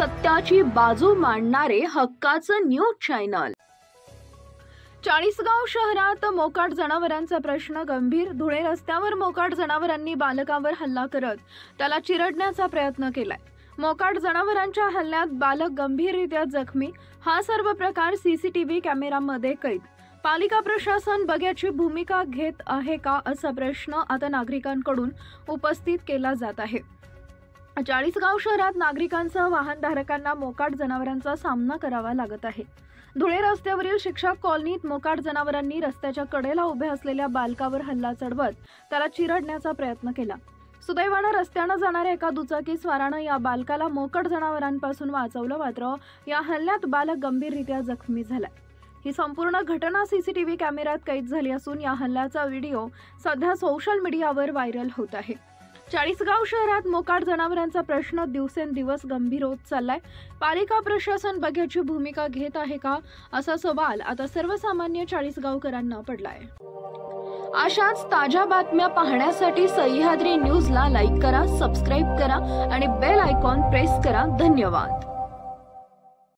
सत्याची बाजू मांडणारे हक्काचं न्यूज चॅनल। चाळीसगाव शहरात मोकाट जनावरांचा प्रश्न गंभीर। धुळे रस्त्यावर मोकाट जनावरांनी बालकावर हल्ला करत त्याला चिरडण्याचा प्रयत्न केलाय। मोकाट जनावरांच्या हल्ल्यात बालक गंभीररित्या जखमी। हा सर्व प्रकार सीसीटीव्ही कॅमेऱ्यामध्ये कैद। पालिका प्रशासन बघ्याची भूमिका घेत आहे का असा प्रश्न आता नागरिकांकडून उपस्थित केला जात आहे। चाळीसगाव शहरात नागरिकांसह वाहनधारकांना मोकाट जनावरांचा सामना करावा लागत आहे। धुळे रस्त्यावरील शिक्षक कॉलनीत मोकाट जनावरांनी रस्त्याच्या कडेला उभे असलेल्या बालकावर हल्ला चढवत त्याला चिरडण्याचा प्रयत्न केला। सुदैवाने रस्त्याने जाणाऱ्या एका दुचाकी स्वाराने या बालकाला मोकाट जनावरांपासून वाचवलं, मात्र या हल्ल्यात बालक गंभीररित्या जखमी झाला। ही संपूर्ण घटना सीसीटीव्ही कॅमेऱ्यात कैद झाली असून या हल्ल्याचा व्हिडिओ सध्या सोशल मीडियावर व्हायरल होत आहे। चाळीसगाव शहरात मोकाट जनावरांचा प्रश्न दिवसेंदिवस गंभीर होत चाललाय। पालिका प्रशासन बघ्याची भूमिका घेत आहे का असा सवाल आता सर्वसामान्य चाळीसगावकरांना पडलाय। अशाच ताज्या बातम्या पाहण्यासाठी सह्याद्री न्यूजला लाईक करा, सबस्क्राईब करा आणि बेल आयकॉन प्रेस करा। धन्यवाद।